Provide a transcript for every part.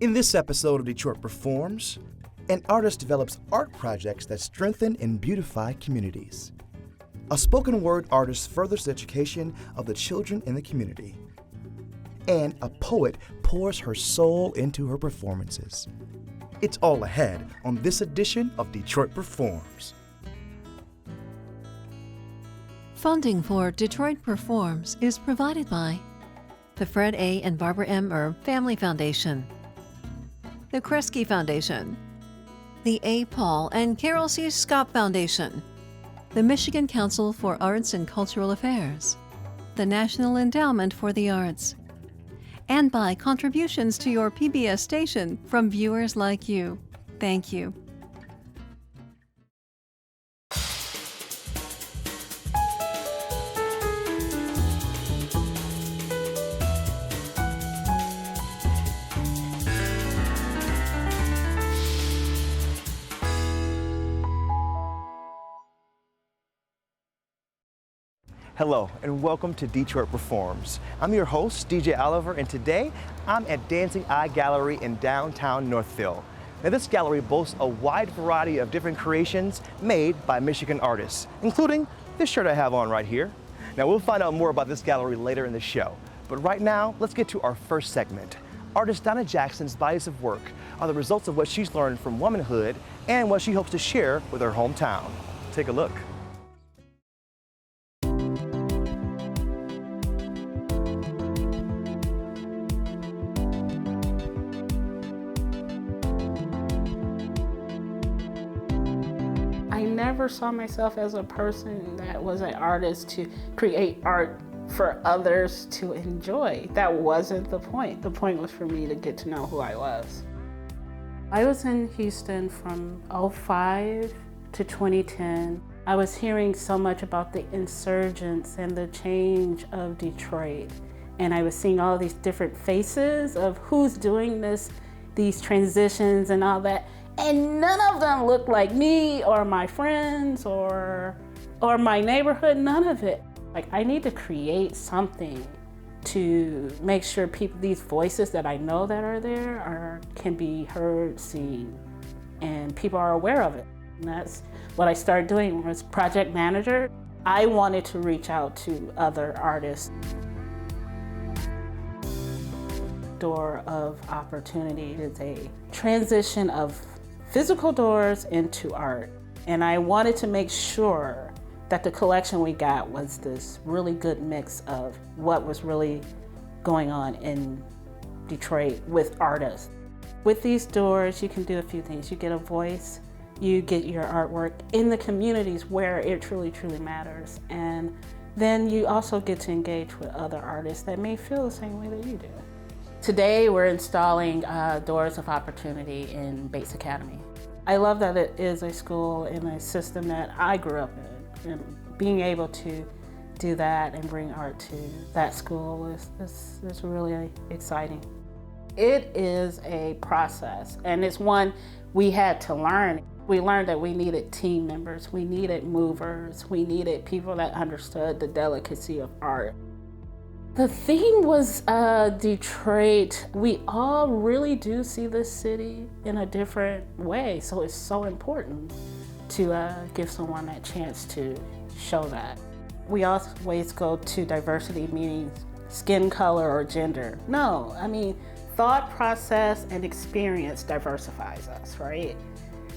In this episode of Detroit Performs, an artist develops art projects that strengthen and beautify communities. A spoken word artist furthers the education of the children in the community. And a poet pours her soul into her performances. It's all ahead on this edition of Detroit Performs. Funding for Detroit Performs is provided by the Fred A. and Barbara M. Erb Family Foundation, the Kresge Foundation, the A. Paul and Carol C. Scott Foundation, the Michigan Council for Arts and Cultural Affairs, the National Endowment for the Arts, and by contributions to your PBS station from viewers like you. Thank you. Hello and welcome to Detroit Performs. I'm your host, DJ Oliver, and today I'm at Dancing Eye Gallery in downtown Northville. Now this gallery boasts a wide variety of different creations made by Michigan artists, including this shirt I have on right here. Now we'll find out more about this gallery later in the show, but right now let's get to our first segment. Artist Donna Jackson's bodies of work are the results of what she's learned from womanhood and what she hopes to share with her hometown. Take a look. I never saw myself as a person that was an artist to create art for others to enjoy. That wasn't the point. The point was for me to get to know who I was. I was in Houston from 2005 to 2010. I was hearing so much about the insurgence and the change of Detroit. And I was seeing all these different faces of who's doing this, these transitions and all that. And none of them looked like me or my friends or my neighborhood, none of it. Like, I need to create something to make sure people, these voices that I know that are there can be heard, seen, and people are aware of it. And that's what I started doing as project manager. I wanted to reach out to other artists. Door of Opportunity is a transition of physical doors into art. And I wanted to make sure that the collection we got was this really good mix of what was really going on in Detroit with artists. With these doors, you can do a few things. You get a voice, you get your artwork in the communities where it truly, truly matters. And then you also get to engage with other artists that may feel the same way that you do. Today, we're installing Doors of Opportunity in Bates Academy. I love that it is a school and a system that I grew up in. And being able to do that and bring art to that school is really exciting. It is a process, and it's one we had to learn. We learned that we needed team members, we needed movers, we needed people that understood the delicacy of art. The theme was Detroit. We all really do see this city in a different way, so it's so important to give someone that chance to show that. We always go to diversity meaning skin color or gender. No, I mean, thought process and experience diversifies us, right?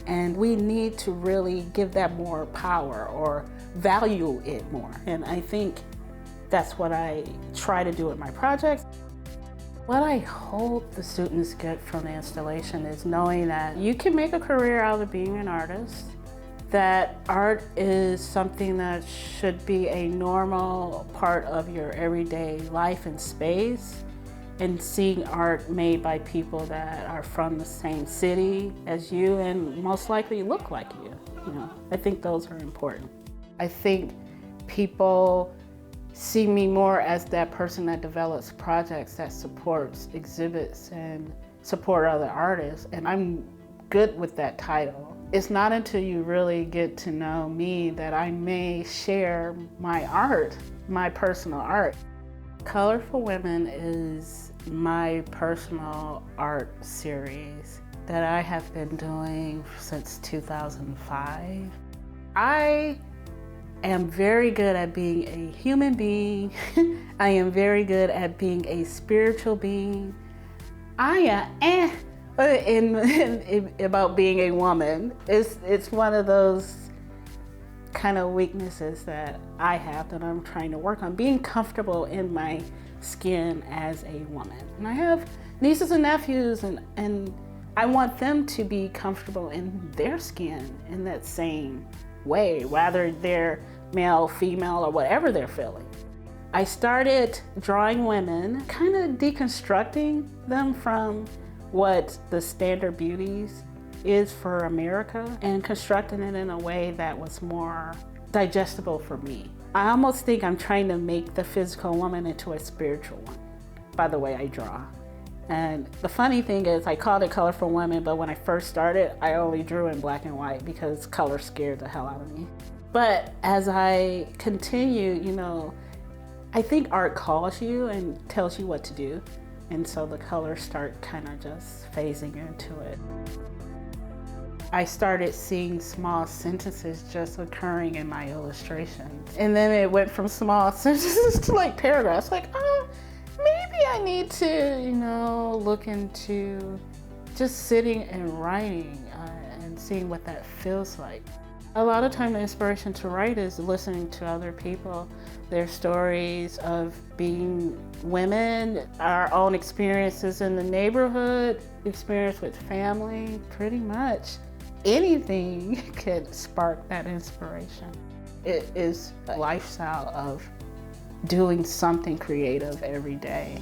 And we need to really give that more power or value it more. And I think that's what I try to do with my projects. What I hope the students get from the installation is knowing that you can make a career out of being an artist, that art is something that should be a normal part of your everyday life and space, and seeing art made by people that are from the same city as you and most likely look like you. I think those are important. I think people see me more as that person that develops projects, that supports exhibits and support other artists, and I'm good with that title. It's not until you really get to know me that I may share my art, my personal art. Colorful Women is my personal art series that I have been doing since 2005. I am very good at being a human being. I am very good at being a spiritual being. I am about being a woman. It's one of those kind of weaknesses that I have that I'm trying to work on, being comfortable in my skin as a woman. And I have nieces and nephews, and I want them to be comfortable in their skin in that same way, whether they're male, female, or whatever they're feeling. I started drawing women, kind of deconstructing them from what the standard beauties is for America and constructing it in a way that was more digestible for me. I almost think I'm trying to make the physical woman into a spiritual one by the way I draw. And the funny thing is, I called it Colorful Women, but when I first started, I only drew in black and white because color scared the hell out of me. But as I continue, I think art calls you and tells you what to do. And so the colors start kind of just phasing into it. I started seeing small sentences just occurring in my illustrations. And then it went from small sentences to like paragraphs, like, oh, maybe I need to, look into just sitting and writing and seeing what that feels like. A lot of time the inspiration to write is listening to other people, their stories of being women, our own experiences in the neighborhood, experience with family, pretty much. Anything could spark that inspiration. It is a lifestyle of doing something creative every day.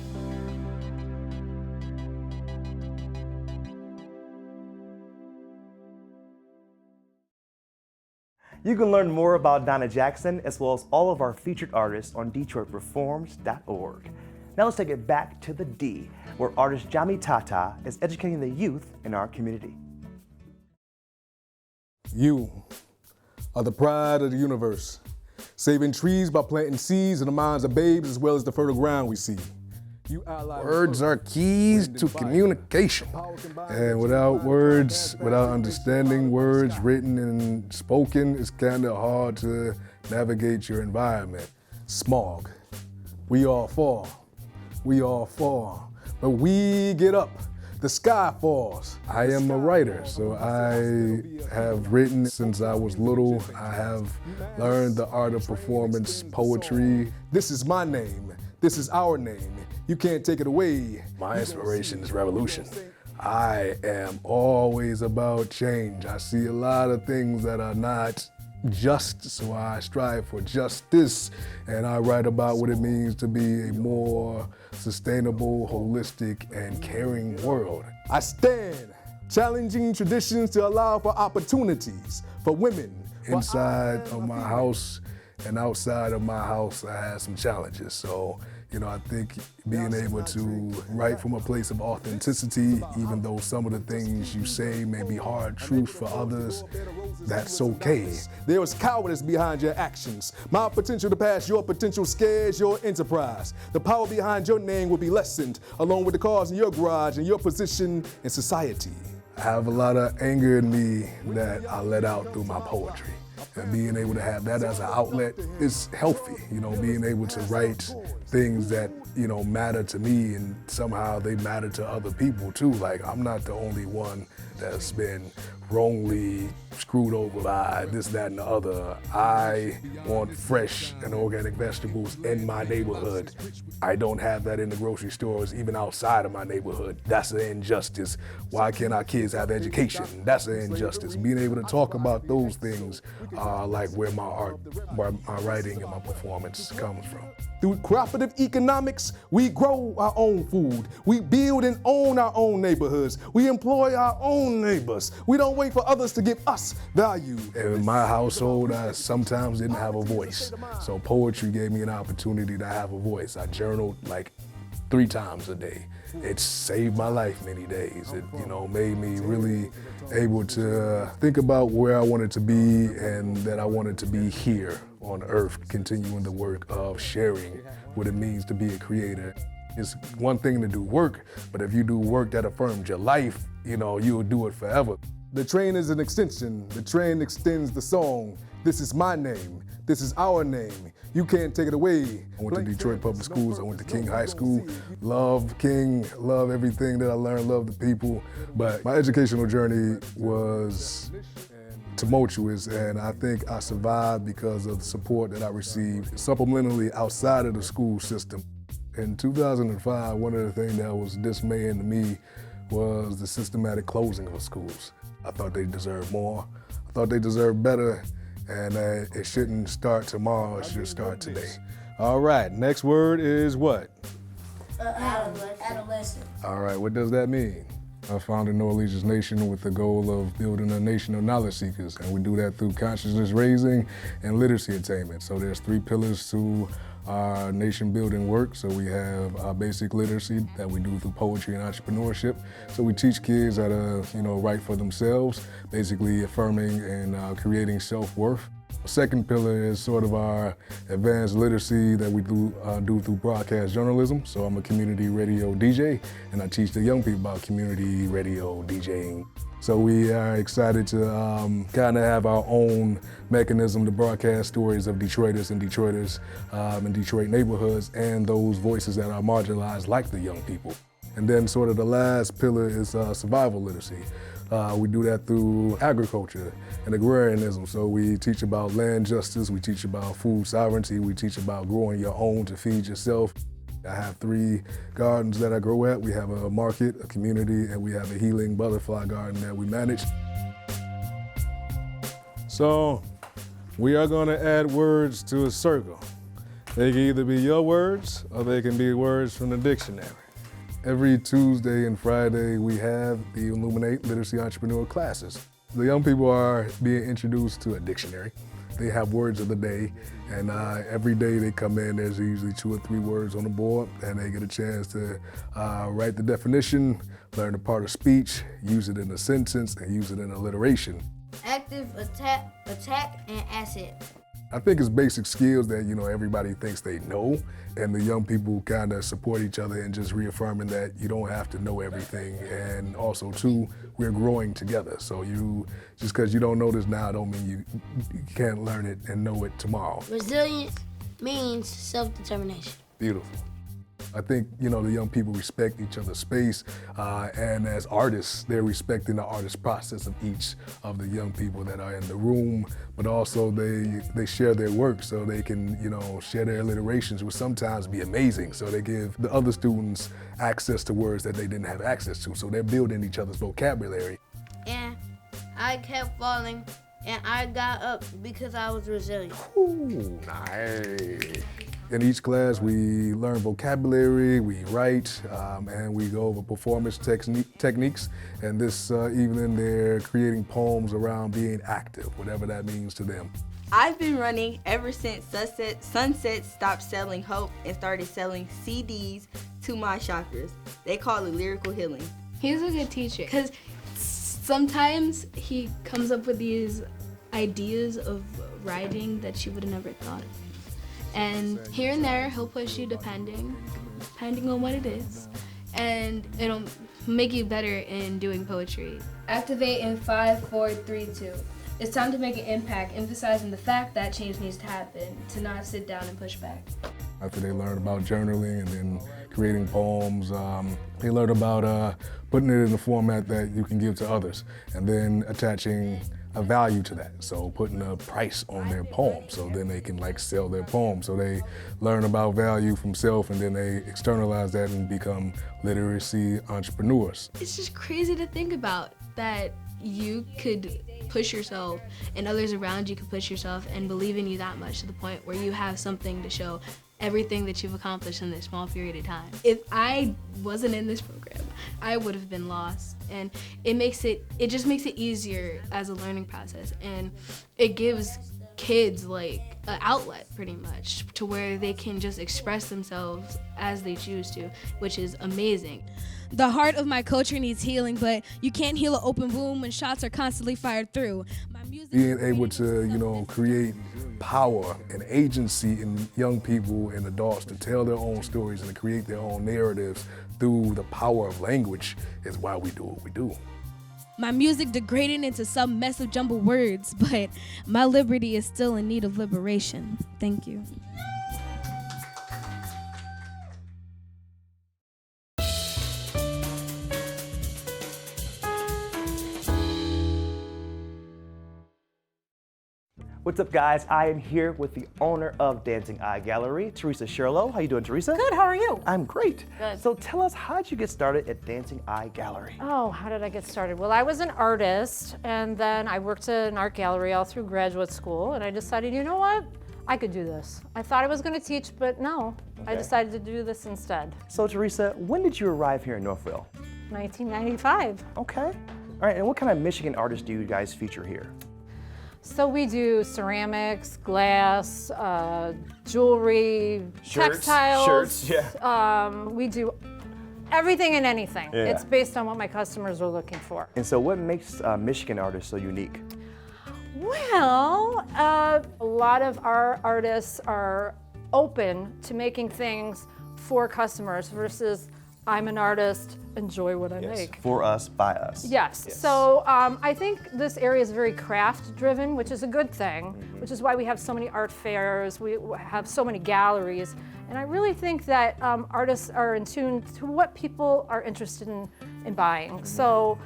You can learn more about Donna Jackson as well as all of our featured artists on DetroitPerforms.org. Now let's take it back to the D, where artist Jamii Tata is educating the youth in our community. You are the pride of the universe, saving trees by planting seeds in the minds of babes as well as the fertile ground we see. Words are keys to communication. And without words, without understanding words written and spoken, it's kind of hard to navigate your environment. Smog. We all fall. We all fall. But we get up. The sky falls. I am a writer, so I have written since I was little. I have learned the art of performance, poetry. This is my name. This is our name. You can't take it away. My inspiration is revolution. I am always about change. I see a lot of things that are not just, so I strive for justice, and I write about what it means to be a more sustainable, holistic, and caring world. I stand challenging traditions to allow for opportunities for women. Inside of my house and outside of my house, I had some challenges. So, I think being able to write from a place of authenticity, even though some of the things you say may be hard truths for others, that's okay. There is cowardice behind your actions. My potential to pass your potential scares your enterprise. The power behind your name will be lessened, along with the cars in your garage and your position in society. I have a lot of anger in me that I let out through my poetry. And being able to have that as an outlet is healthy, being able to write things that, matter to me and somehow they matter to other people too. Like, I'm not the only one that's been wrongly screwed over by this, that, and the other. I want fresh and organic vegetables in my neighborhood. I don't have that in the grocery stores, even outside of my neighborhood. That's an injustice. Why can't our kids have education? That's an injustice. Being able to talk about those things are like where my art, where my writing and my performance comes from. Through cooperative economics, we grow our own food. We build and own our own neighborhoods. We employ our own neighbors. We don't wait for others to give us value. In my household, I sometimes didn't have a voice. So poetry gave me an opportunity to have a voice. I journaled like 3 times a day. It saved my life many days. It, made me really able to think about where I wanted to be and that I wanted to be here on earth, continuing the work of sharing what it means to be a creator. It's one thing to do work, but if you do work that affirms your life, you'll do it forever. The train is an extension. The train extends the song. This is my name. This is our name. You can't take it away. I went to Detroit Public Schools. I went to King High School. Love King, love everything that I learned, love the people. But my educational journey was tumultuous, and I think I survived because of the support that I received supplementally outside of the school system. In 2005, one of the things that was dismaying to me was the systematic closing of schools. I thought they deserved more. I thought they deserved better, and it shouldn't start tomorrow, it should start today. All right, next word is what? Adolescent. All right, what does that mean? I founded No Allegiance Nation with the goal of building a nation of knowledge seekers, and we do that through consciousness raising and literacy attainment. So there's 3 pillars to our nation building work. So we have our basic literacy that we do through poetry and entrepreneurship. So we teach kids how to, write for themselves, basically affirming and creating self-worth. The second pillar is sort of our advanced literacy that we do through broadcast journalism. So I'm a community radio DJ, and I teach the young people about community radio DJing. So we are excited to kind of have our own mechanism to broadcast stories of Detroiters and Detroiters in Detroit neighborhoods and those voices that are marginalized like the young people. And then sort of the last pillar is survival literacy. We do that through agriculture and agrarianism. So we teach about land justice, we teach about food sovereignty, we teach about growing your own to feed yourself. I have 3 gardens that I grow at. We have a market, a community, and we have a healing butterfly garden that we manage. So we are going to add words to a circle. They can either be your words or they can be words from the dictionary. Every Tuesday and Friday, we have the Illuminate Literacy Entrepreneur classes. The young people are being introduced to a dictionary. They have words of the day, and every day they come in, there's usually 2 or 3 words on the board, and they get a chance to write the definition, learn a part of speech, use it in a sentence, and use it in alliteration. Active, attack, and asset. I think it's basic skills that, everybody thinks they know, and the young people kind of support each other and just reaffirming that you don't have to know everything. And also, too, we're growing together. So just because you don't know this now don't mean you can't learn it and know it tomorrow. Resilience means self-determination. Beautiful. I think, the young people respect each other's space, and as artists, they're respecting the artist process of each of the young people that are in the room, but also they share their work so they can, share their alliterations, which sometimes be amazing. So they give the other students access to words that they didn't have access to. So they're building each other's vocabulary. And I kept falling, and I got up because I was resilient. Ooh, nice. In each class, we learn vocabulary, we write, and we go over performance techniques. And this evening, they're creating poems around being active, whatever that means to them. I've been running ever since Sunset stopped selling Hope and started selling CDs to my shoppers. They call it lyrical healing. He's a good teacher because sometimes he comes up with these ideas of writing that you would have never thought. And here and there, he'll push you depending on what it is. And it'll make you better in doing poetry. Activate in 5, 4, 3, 2. It's time to make an impact, emphasizing the fact that change needs to happen, to not sit down and push back. After they learn about journaling and then creating poems, they learn about putting it in a format that you can give to others, and then attaching a value to that. So putting a price on their poem, so then they can sell their poem. So they learn about value from self, and then they externalize that and become literacy entrepreneurs. It's just crazy to think about that you could push yourself and others around you could push yourself and believe in you that much to the point where you have something to show everything that you've accomplished in this small period of time. If I wasn't in this program, I would have been lost. And it just makes it easier as a learning process. And it gives kids an outlet pretty much to where they can just express themselves as they choose to, which is amazing. The heart of my culture needs healing, but you can't heal an open wound when shots are constantly fired through. Being able to, create power and agency in young people and adults to tell their own stories and to create their own narratives through the power of language is why we do what we do. My music degraded into some mess of jumbled words, but my liberty is still in need of liberation. Thank you. What's up, guys? I am here with the owner of Dancing Eye Gallery, Teresa Sherlow. How you doing, Teresa? Good, how are you? I'm great. Good. So tell us, how did you get started at Dancing Eye Gallery? Oh, how did I get started? Well, I was an artist, and then I worked at an art gallery all through graduate school, and I decided, you know what? I could do this. I thought I was going to teach, but no. I decided to do this instead. So, Teresa, when did you arrive here in Northville? 1995. Okay. All right, and what kind of Michigan artists do you guys feature here? So we do ceramics, glass, jewelry, textiles. Shirts, yeah. We do everything and anything. Yeah. It's based on what my customers are looking for. And so what makes Michigan artists so unique? Well, a lot of our artists are open to making things for customers versus I'm an artist, enjoy what I make. For us, by us. Yes. So I think this area is very craft driven, which is a good thing, which is why we have so many art fairs, we have so many galleries. And I really think that artists are in tune to what people are interested in buying. So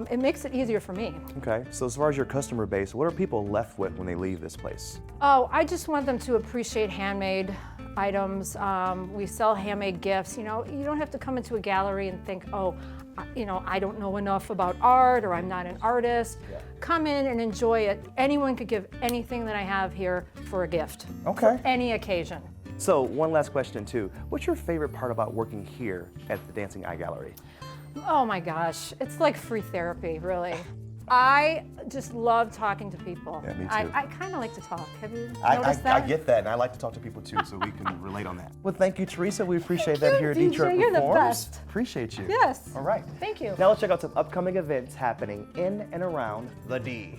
it makes it easier for me. Okay, so as far as your customer base, what are people left with when they leave this place? Oh, I just want them to appreciate handmade items. We sell handmade gifts. You know, you don't have to come into a gallery and think, oh, you know, I don't know enough about art or I'm not an artist. Yeah. Come in and enjoy it. Anyone could give anything that I have here for a gift. Okay. For any occasion. So one last question too. What's your favorite part about working here at the Dancing Eye Gallery? Oh my gosh, it's like free therapy, really. I just love talking to people. Yeah, me too. I kind of like to talk. Have you noticed that? I get that, and I like to talk to people too, so we can relate on that. Well, thank you, Teresa. We appreciate Thank that you, here at DJ. Detroit You're the Performs. best. Appreciate you. Yes. All right. Thank you. Now let's check out some upcoming events happening in and around the D.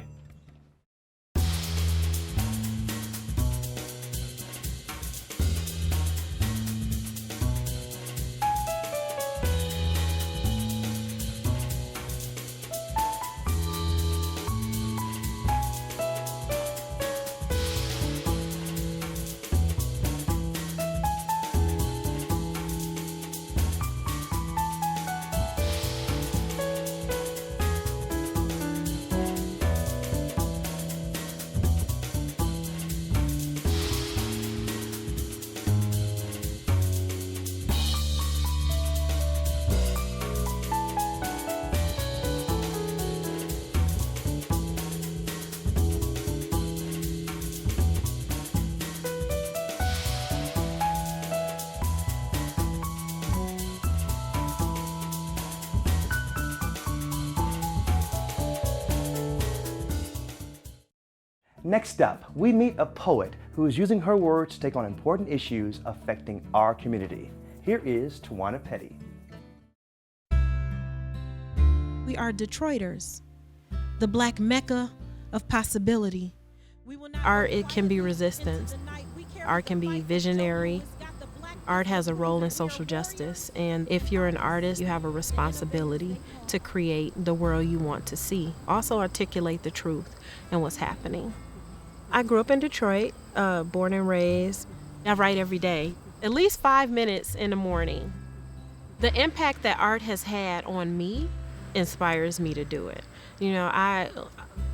Next up, we meet a poet who is using her words to take on important issues affecting our community. Here is Tuwana Petty. We are Detroiters, the Black Mecca of possibility. Art, it can be resistance. Art can be visionary. Art has a role in social justice, and if you're an artist, you have a responsibility to create the world you want to see. Also articulate the truth and what's happening. I grew up in Detroit, born and raised. I write every day, at least 5 minutes in the morning. The impact that art has had on me inspires me to do it. You know, I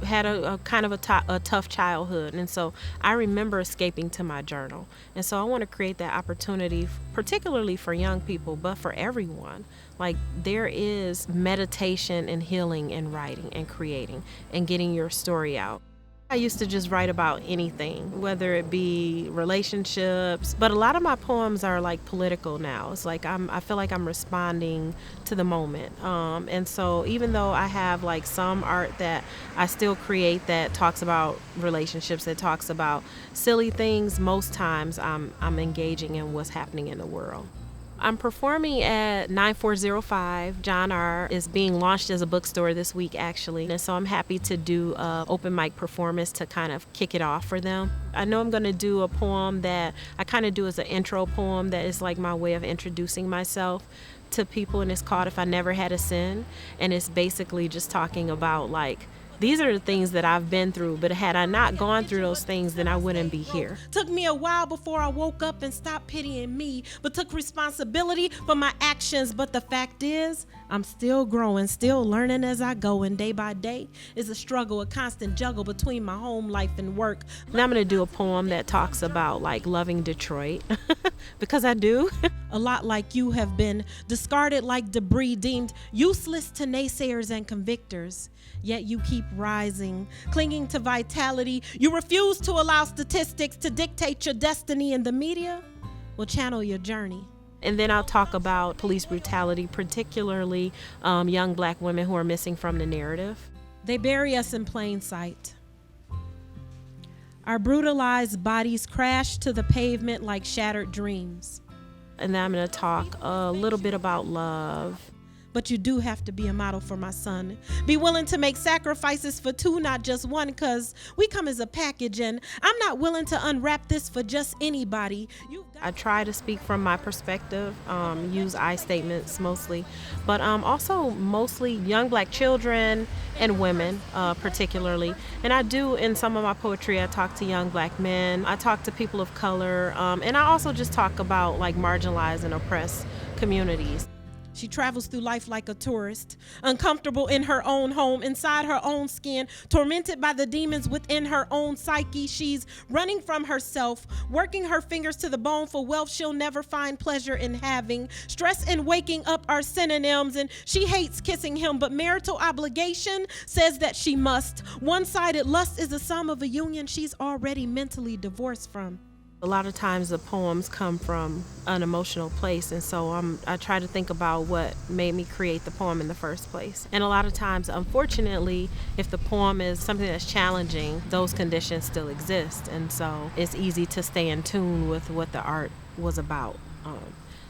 had a kind of a tough childhood, and so I remember escaping to my journal. And so I want to create that opportunity, particularly for young people, but for everyone. Like, there is meditation and healing and writing and creating and getting your story out. I used to just write about anything, whether it be relationships, but a lot of my poems are like political now. It's like I feel like I'm responding to the moment. And so even though I have like some art that I still create that talks about relationships, that talks about silly things, most times I'm engaging in what's happening in the world. I'm performing at 9405. John R. is being launched as a bookstore this week, actually. And so I'm happy to do an open mic performance to kind of kick it off for them. I know I'm going to do a poem that I kind of do as an intro poem that is like my way of introducing myself to people, and it's called If I Never Had a Sin. And it's basically just talking about like, these are the things that I've been through, but had I not gone through those things, then I wouldn't be here. Took me a while before I woke up and stopped pitying me, but took responsibility for my actions. But the fact is, I'm still growing, still learning as I go, and day by day is a struggle, a constant juggle between my home life and work. And I'm gonna do a poem that talks about like loving Detroit, because I do. A lot like you have been discarded like debris, deemed useless to naysayers and convictors. Yet you keep rising, clinging to vitality. You refuse to allow statistics to dictate your destiny, and the media will channel your journey. And then I'll talk about police brutality, particularly young black women who are missing from the narrative. They bury us in plain sight. Our brutalized bodies crash to the pavement like shattered dreams. And then I'm going to talk a little bit about love. But you do have to be a model for my son. Be willing to make sacrifices for two, not just one, because we come as a package, and I'm not willing to unwrap this for just anybody. I try to speak from my perspective, use I statements mostly, but also mostly young black children and women particularly. And I do, in some of my poetry, I talk to young black men, I talk to people of color, and I also just talk about like marginalized and oppressed communities. She travels through life like a tourist, uncomfortable in her own home, inside her own skin, tormented by the demons within her own psyche. She's running from herself, working her fingers to the bone for wealth she'll never find pleasure in having. Stress and waking up are synonyms, and she hates kissing him, but marital obligation says that she must. One-sided lust is the sum of a union she's already mentally divorced from. A lot of times the poems come from an emotional place, and so I try to think about what made me create the poem in the first place. And a lot of times, unfortunately, if the poem is something that's challenging, those conditions still exist, and so it's easy to stay in tune with what the art was about.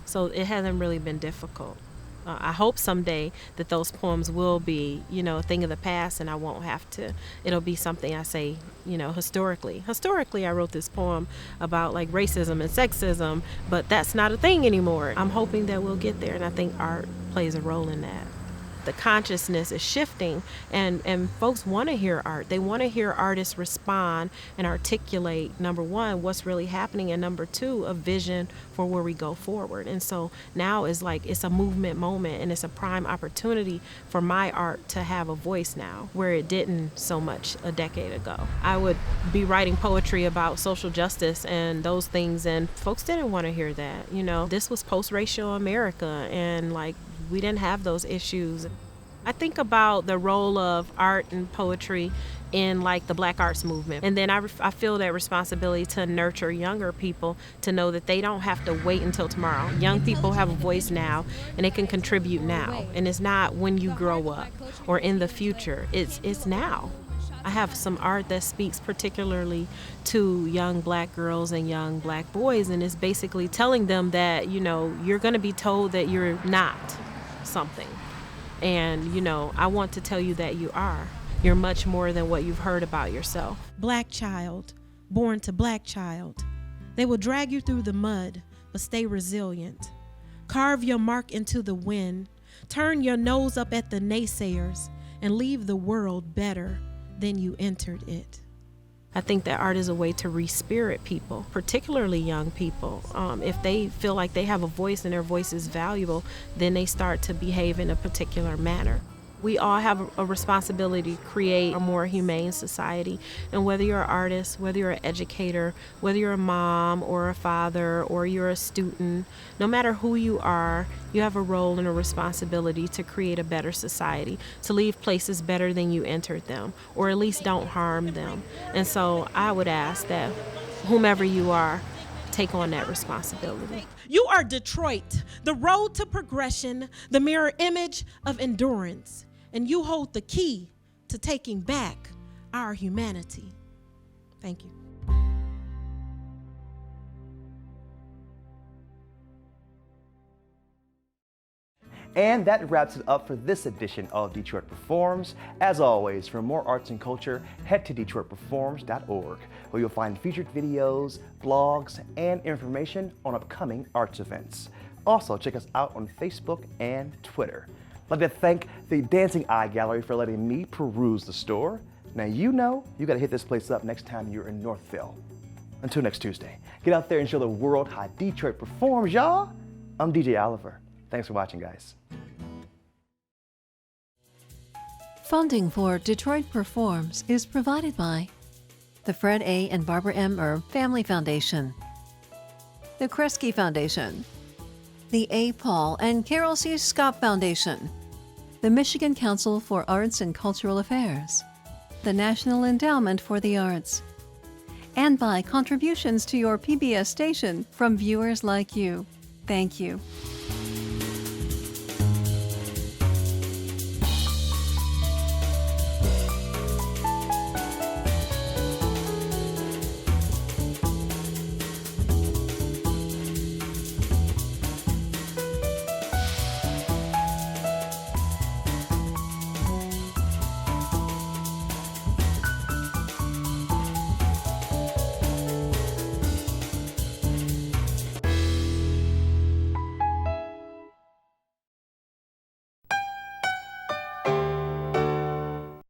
So it hasn't really been difficult. I hope someday that those poems will be, a thing of the past, and I won't have to. It'll be something I say, historically. Historically, I wrote this poem about like racism and sexism, but that's not a thing anymore. I'm hoping that we'll get there, and I think art plays a role in that. The consciousness is shifting, and folks want to hear art. They want to hear artists respond and articulate, number one, what's really happening, and number two, a vision for where we go forward. And so now is like, it's a movement moment, and it's a prime opportunity for my art to have a voice now, where it didn't so much a decade ago. I would be writing poetry about social justice and those things, and folks didn't want to hear that. This was post-racial America, and like, we didn't have those issues. I think about the role of art and poetry in like the Black arts movement. And then I feel that responsibility to nurture younger people to know that they don't have to wait until tomorrow. Young people have a voice now, and they can contribute now. And it's not when you grow up or in the future, it's now. I have some art that speaks particularly to young black girls and young black boys, and it's basically telling them that, you're gonna be told that you're not something. And, I want to tell you that you are. You're much more than what you've heard about yourself. Black child, born to black child. They will drag you through the mud, but stay resilient. Carve your mark into the wind. Turn your nose up at the naysayers and leave the world better than you entered it. I think that art is a way to re-spirit people, particularly young people. If they feel like they have a voice and their voice is valuable, then they start to behave in a particular manner. We all have a responsibility to create a more humane society. And whether you're an artist, whether you're an educator, whether you're a mom or a father or you're a student, no matter who you are, you have a role and a responsibility to create a better society, to leave places better than you entered them, or at least don't harm them. And so I would ask that whomever you are, take on that responsibility. You are Detroit, the road to progression, the mirror image of endurance. And you hold the key to taking back our humanity. Thank you. All And that wraps it up for this edition of Detroit Performs. As always, for more arts and culture, head to DetroitPerforms.org, where you'll find featured videos, blogs, and information on upcoming arts events. Also, check us out on Facebook and Twitter. I'd like to thank the Dancing Eye Gallery for letting me peruse the store. Now you know you gotta hit this place up next time you're in Northville. Until next Tuesday, get out there and show the world how Detroit performs, y'all. I'm DJ Oliver. Thanks for watching, guys. Funding for Detroit Performs is provided by the Fred A. and Barbara M. Erb Family Foundation, the Kresge Foundation, the A. Paul and Carol C. Scott Foundation, the Michigan Council for Arts and Cultural Affairs, the National Endowment for the Arts, and by contributions to your PBS station from viewers like you. Thank you.